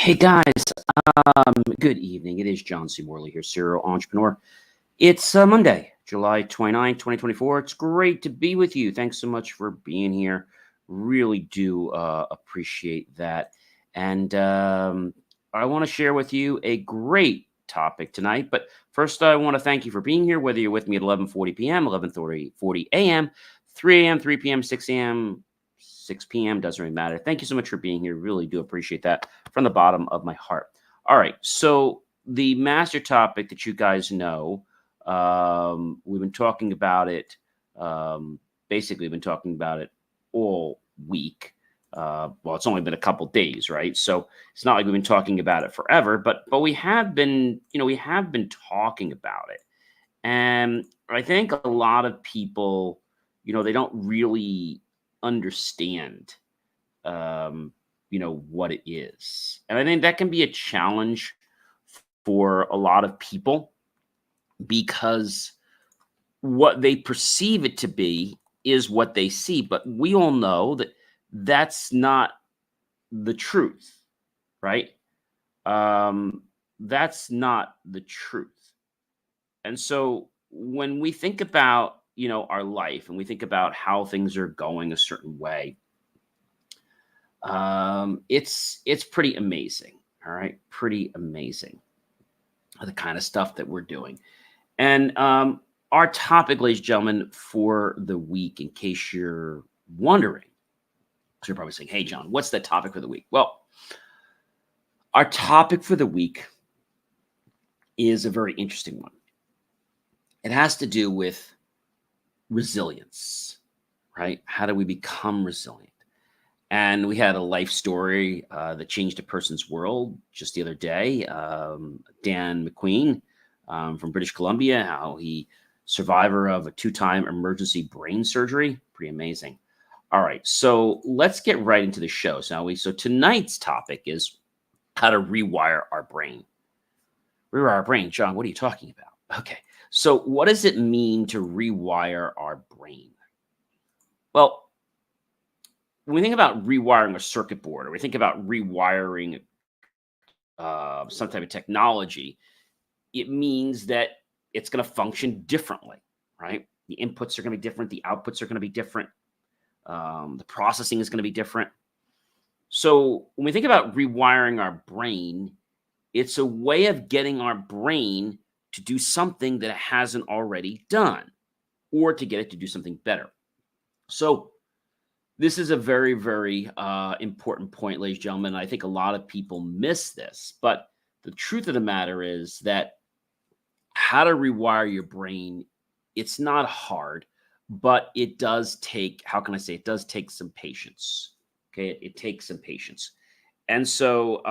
Hey guys, good evening. It is John C. Morley here, serial entrepreneur. It's Monday, July 29th, 2024. It's great to be with you. Thanks so much for being here. Really do appreciate that. And I want to share with you a great topic tonight. But first, I want to thank you for being here, whether you're with me at 11:40 p.m., 11:40 a.m., 3 a.m., 3 p.m., 6 a.m., 6 p.m., doesn't really matter. Thank you so much for being here. Really do appreciate that from the bottom of my heart. All right, so the master topic that you guys know, we've been talking about it. Basically, we've been talking about it all week. Well, it's only been a couple days, right? So it's not like we've been talking about it forever, but we have been, we have been talking about it, and I think a lot of people, they don't really understand, what it is, and I think that can be a challenge for a lot of people because what they perceive it to be is what they see. But we all know that that's not the truth, right? That's not the truth. And so when we think about, our life and we think about how things are going a certain way, it's pretty amazing. All right. Pretty amazing. The kind of stuff that we're doing. And our topic, ladies and gentlemen, for the week, in case you're wondering, so you're probably saying, hey, John, what's the topic for the week? Well, our topic for the week is a very interesting one. It has to do with resilience, right? How do we become resilient? And we had a life story that changed a person's world just the other day. Dan McQueen from British Columbia, how he survivor of a 2-time emergency brain surgery. Pretty amazing. All right, so let's get right into the show, shall we? So tonight's topic is how to rewire our brain. Rewire our brain, John, what are you talking about? Okay, so what does it mean to rewire our brain? Well, when we think about rewiring a circuit board, or we think about rewiring some type of technology, it means that it's going to function differently, right? The inputs are going to be different. The outputs are going to be different. The processing is going to be different. So when we think about rewiring our brain, it's a way of getting our brain to do something that it hasn't already done, or to get it to do something better. So this is a very, very important point, ladies and gentlemen. I think a lot of people miss this, but the truth of the matter is that how to rewire your brain, it's not hard, but it does take, how can I say, it does take some patience. Okay, it takes some patience. And so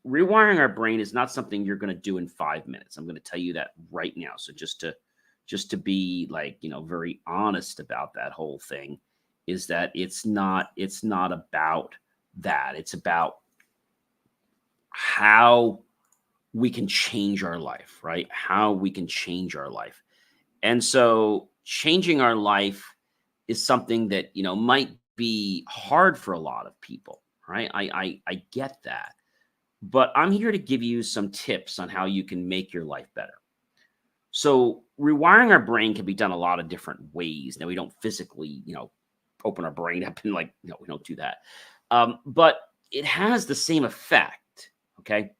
rewiring our brain is not something you're going to do in 5 minutes. I'm going to tell you that right now. So just to be like, very honest about that whole thing, is that it's not about that. It's about how we can change our life, right? How we can change our life. And so changing our life is something that, might be hard for a lot of people, right? I get that. But I'm here to give you some tips on how you can make your life better. So rewiring our brain can be done a lot of different ways. Now, we don't physically, open our brain up and we don't do that. But it has the same effect, okay?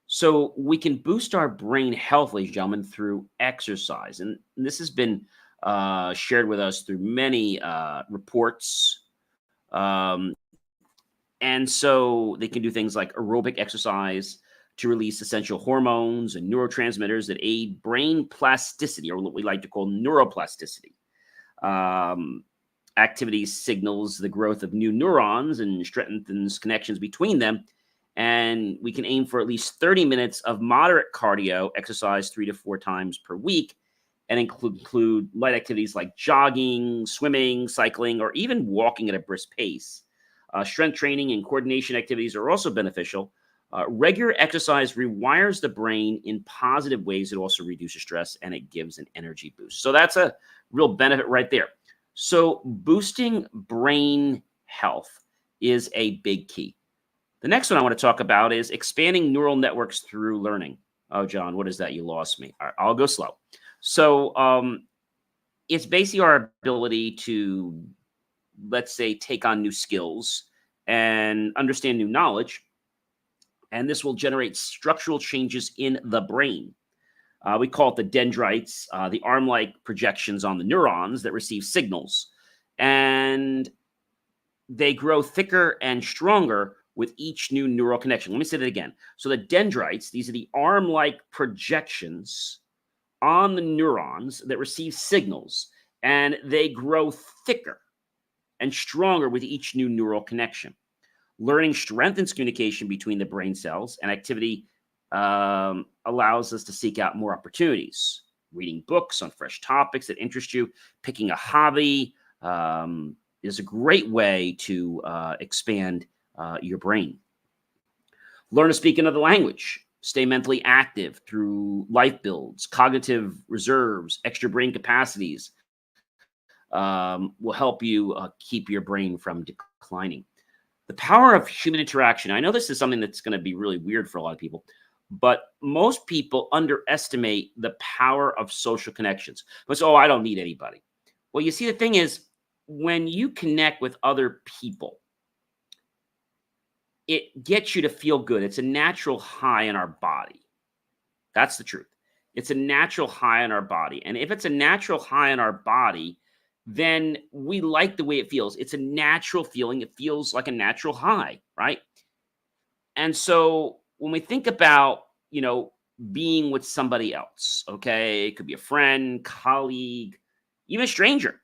So we can boost our brain health, ladies and gentlemen, through exercise. And this has been shared with us through many reports. And so they can do things like aerobic exercise to release essential hormones and neurotransmitters that aid brain plasticity, or what we like to call neuroplasticity. Activity signals the growth of new neurons and strengthens connections between them. And we can aim for at least 30 minutes of moderate cardio exercise 3 to 4 times per week, and include light activities like jogging, swimming, cycling, or even walking at a brisk pace. Strength training and coordination activities are also beneficial. Regular exercise rewires the brain in positive ways. It also reduces stress, and it gives an energy boost. So that's a real benefit right there. So boosting brain health is a big key. The next one I want to talk about is expanding neural networks through learning. Oh, John, what is that? You lost me. All right, I'll go slow. So it's basically our ability to, let's say, take on new skills and understand new knowledge. And this will generate structural changes in the brain. We call it the dendrites, the arm-like projections on the neurons that receive signals. And they grow thicker and stronger with each new neural connection. Let me say that again. So the dendrites, these are the arm-like projections on the neurons that receive signals, and they grow thicker and stronger with each new neural connection. Learning strengthens communication between the brain cells, and activity allows us to seek out more opportunities. Reading books on fresh topics that interest you, picking a hobby is a great way to expand your brain. Learn to speak another language. Stay mentally active through life builds, cognitive reserves, extra brain capacities will help you keep your brain from declining. The power of human interaction. I know this is something that's going to be really weird for a lot of people, but most people underestimate the power of social connections. But oh, I don't need anybody. Well, you see, the thing is, when you connect with other people, it gets you to feel good. It's a natural high in our body. That's the truth. It's a natural high in our body. And if it's a natural high in our body, then we like the way it feels. It's a natural feeling. It feels like a natural high, right? And so when we think about, being with somebody else, okay, it could be a friend, colleague, even a stranger,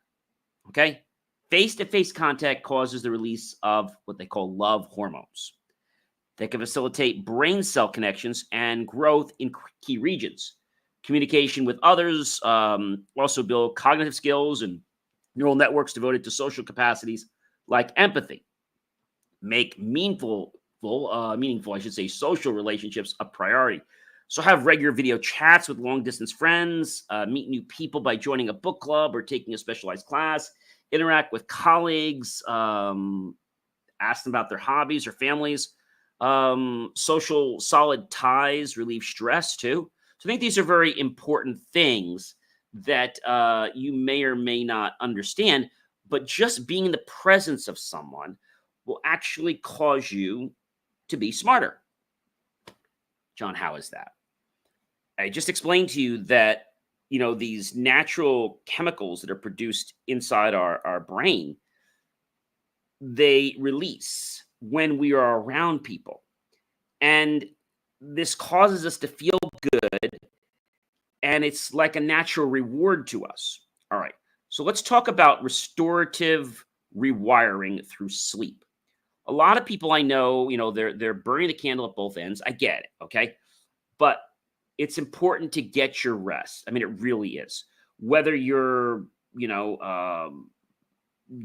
okay? Face-to-face contact causes the release of what they call love hormones. They can facilitate brain cell connections and growth in key regions. Communication with others also build cognitive skills and neural networks devoted to social capacities like empathy. Make meaningful, social relationships a priority. So have regular video chats with long-distance friends, meet new people by joining a book club or taking a specialized class, interact with colleagues, ask them about their hobbies or families. Social solid ties relieve stress too. So I think these are very important things that you may or may not understand, but just being in the presence of someone will actually cause you to be smarter. John, how is that? I just explained to you that, these natural chemicals that are produced inside our brain, they release when we are around people. And this causes us to feel good, and it's like a natural reward to us. All right. So let's talk about restorative rewiring through sleep. A lot of people I know, they're burning the candle at both ends. I get it, okay? But it's important to get your rest. I mean, it really is. Whether you're,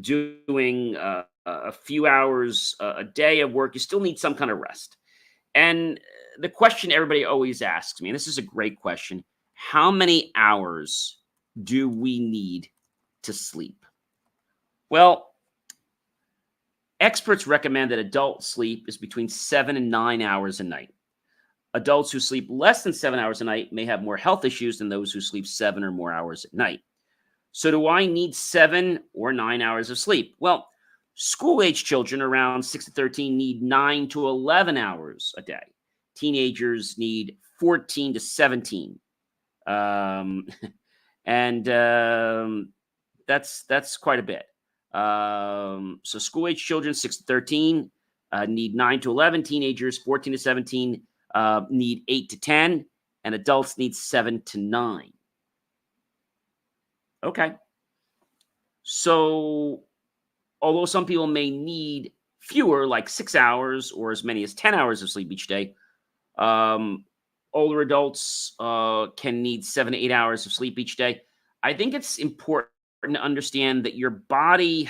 doing a few hours a day of work, you still need some kind of rest. And the question everybody always asks me, and this is a great question, how many hours do we need to sleep? Well, experts recommend that adult sleep is between 7 and 9 hours a night. Adults who sleep less than 7 hours a night may have more health issues than those who sleep 7 or more hours at night. So do I need 7 or 9 hours of sleep? Well, school-age children around 6 to 13 need 9 to 11 hours a day. Teenagers need 14 to 17. That's quite a bit. So school-age children, 6 to 13, need 9 to 11. Teenagers, 14 to 17, need 8 to 10. And adults need 7 to 9. Okay. So although some people may need fewer, like 6 hours or as many as 10 hours of sleep each day, older adults can need 7 to 8 hours of sleep each day. I think it's important to understand that your body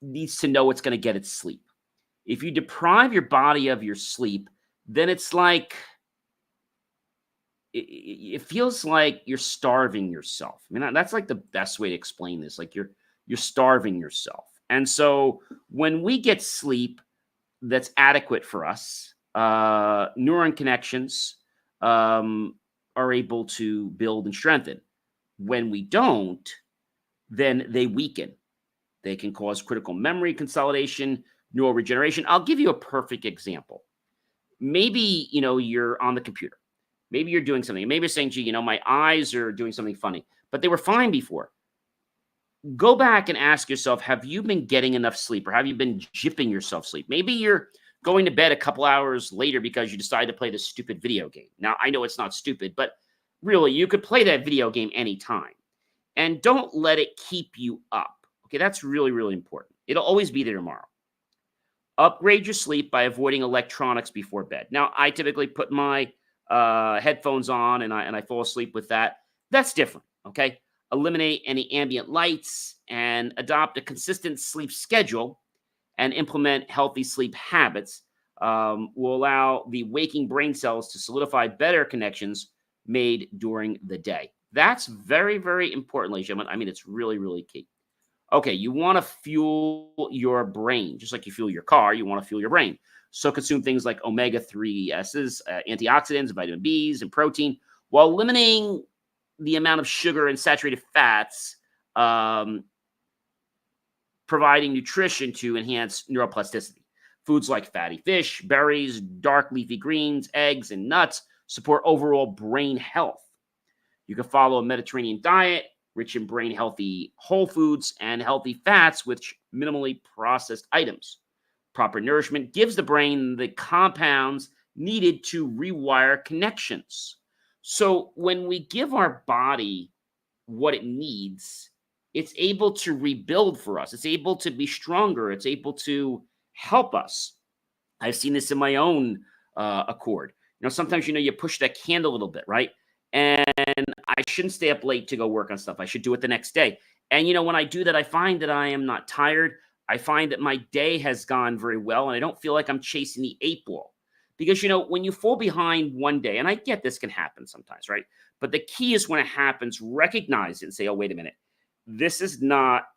needs to know it's going to get its sleep. If you deprive your body of your sleep, then it's like, it feels like you're starving yourself. I mean, that's like the best way to explain this. Like you're starving yourself. And so when we get sleep, that's adequate for us, neuron connections are able to build and strengthen. When we don't, then they weaken. They can cause critical memory consolidation, neural regeneration. I'll give you a perfect example. Maybe, you're on the computer. Maybe you're doing something. Maybe you're saying, gee, my eyes are doing something funny, but they were fine before. Go back and ask yourself, have you been getting enough sleep, or have you been jipping yourself sleep? Maybe you're going to bed a couple hours later because you decided to play this stupid video game. Now, I know it's not stupid, but really, you could play that video game anytime. And don't let it keep you up. Okay, that's really, really important. It'll always be there tomorrow. Upgrade your sleep by avoiding electronics before bed. Now, I typically put my headphones on and I fall asleep with that. That's different, okay? Eliminate any ambient lights and adopt a consistent sleep schedule and implement healthy sleep habits will allow the waking brain cells to solidify better connections made during the day. That's very, very important, ladies and gentlemen. I mean, it's really, really key. Okay, you want to fuel your brain. Just like you fuel your car, you want to fuel your brain. So consume things like omega-3s, antioxidants, vitamin Bs, and protein, while eliminating the amount of sugar and saturated fats, providing nutrition to enhance neuroplasticity. Foods like fatty fish, berries, dark leafy greens, eggs, and nuts support overall brain health. You can follow a Mediterranean diet, rich in brain healthy whole foods and healthy fats with minimally processed items. Proper nourishment gives the brain the compounds needed to rewire connections. So when we give our body what it needs, it's able to rebuild for us. It's able to be stronger. It's able to help us. I've seen this in my own accord. Sometimes, you push that candle a little bit, right? And I shouldn't stay up late to go work on stuff. I should do it the next day. And, when I do that, I find that I am not tired. I find that my day has gone very well, and I don't feel like I'm chasing the 8 ball. Because, when you fall behind one day, and I get this can happen sometimes, right? But the key is when it happens, recognize it and say, oh, wait a minute. This is not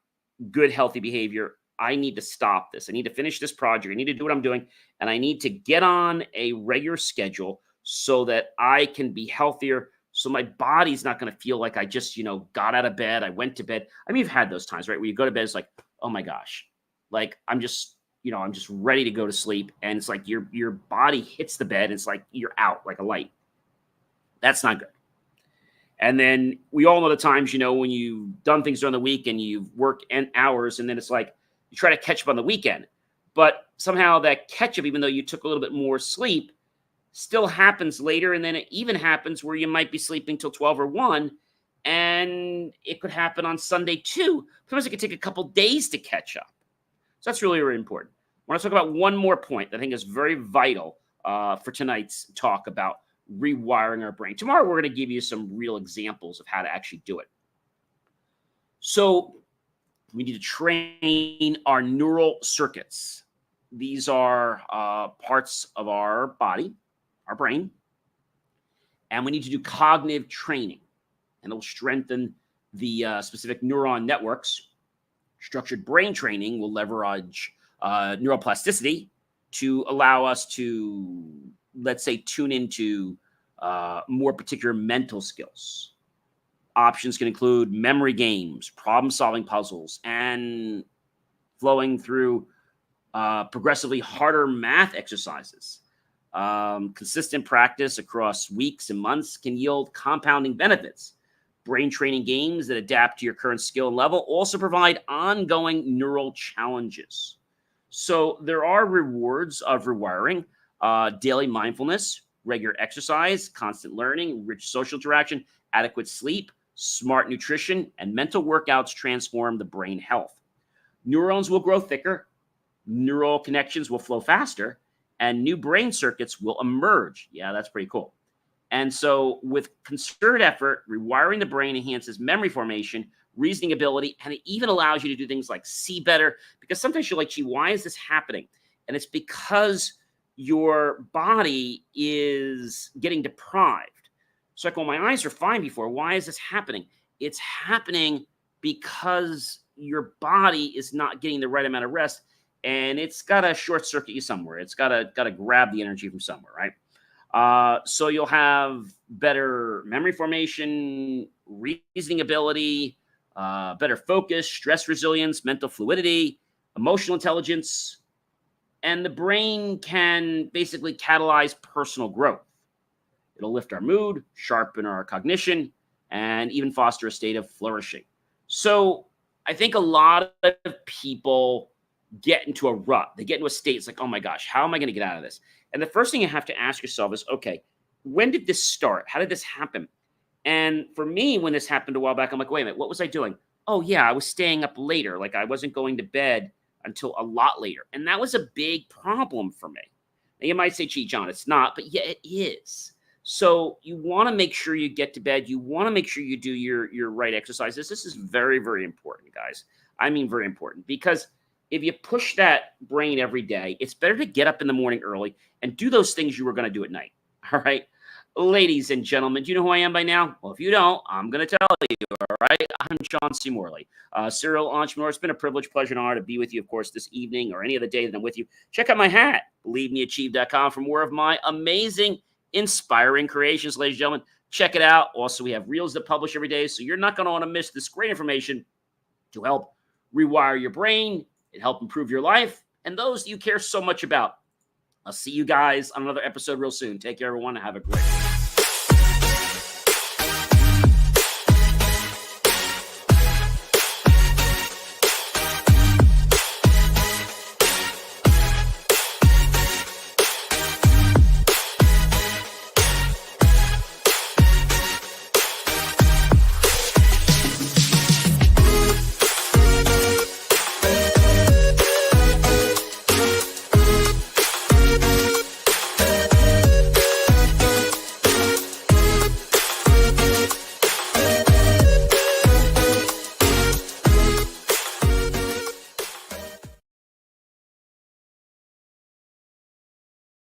good, healthy behavior. I need to stop this. I need to finish this project. I need to do what I'm doing. And I need to get on a regular schedule so that I can be healthier. So my body's not going to feel like I just, got out of bed. I went to bed. I mean, you've had those times, right? Where you go to bed, it's like, oh my gosh, like I'm just ready to go to sleep. And it's like your body hits the bed. It's like you're out like a light. That's not good. And then we all know the times, when you've done things during the week and you've worked hours, and then it's like you try to catch up on the weekend. But somehow that catch up, even though you took a little bit more sleep, still happens later. And then it even happens where you might be sleeping till 12 or 1, and it could happen on Sunday too. Sometimes it could take a couple days to catch up. So that's really, really important. I want to talk about one more point that I think is very vital for tonight's talk about rewiring our brain. Tomorrow, we're going to give you some real examples of how to actually do it. So we need to train our neural circuits. These are parts of our body, our brain, and we need to do cognitive training, and it'll strengthen the specific neuron networks. Structured brain training will leverage neuroplasticity to allow us to, let's say, tune into more particular mental skills. Options can include memory games, problem-solving puzzles, and flowing through progressively harder math exercises. Consistent practice across weeks and months can yield compounding benefits. Brain training games that adapt to your current skill and level also provide ongoing neural challenges. So there are rewards of rewiring: daily mindfulness, regular exercise, constant learning, rich social interaction, adequate sleep, smart nutrition, and mental workouts transform the brain health. Neurons will grow thicker, neural connections will flow faster, and new brain circuits will emerge. Yeah, that's pretty cool. And so with concerted effort, rewiring the brain enhances memory formation, reasoning ability, and it even allows you to do things like see better. Because sometimes you're like, gee, why is this happening? And it's because your body is getting deprived. It's like, well, my eyes are fine before. Why is this happening? It's happening because your body is not getting the right amount of rest. and it's got to short circuit you somewhere. It's got to grab the energy from somewhere, right? So you'll have better memory formation, reasoning ability, better focus, stress resilience, mental fluidity, emotional intelligence, and the brain can basically catalyze personal growth. It'll lift our mood, sharpen our cognition, and even foster a state of flourishing. So I think a lot of people get into a rut. They get into a state. It's like, oh my gosh, how am I going to get out of this? And the first thing you have to ask yourself is, okay, when did this start? How did this happen? And for me, when this happened a while back, I'm like, wait a minute, what was I doing? Oh yeah, I was staying up later. Like I wasn't going to bed until a lot later. And that was a big problem for me. Now you might say, gee, John, it's not, but yeah, it is. So you want to make sure you get to bed. You want to make sure you do your right exercises. This is very, very important, guys. I mean, very important, because if you push that brain every day, it's better to get up in the morning early and do those things you were going to do at night. All right. Ladies and gentlemen, do you know who I am by now? Well, if you don't, I'm going to tell you. All right. I'm John C. Morley, serial entrepreneur. It's been a privilege, pleasure, and honor to be with you, of course, this evening or any other day that I'm with you. Check out my hat, believemeachieve.com, for more of my amazing, inspiring creations, ladies and gentlemen. Check it out. Also, we have reels that publish every day, so you're not going to want to miss this great information to help rewire your brain and help improve your life and those you care so much about. I'll see you guys on another episode real soon. Take care, everyone, and have a great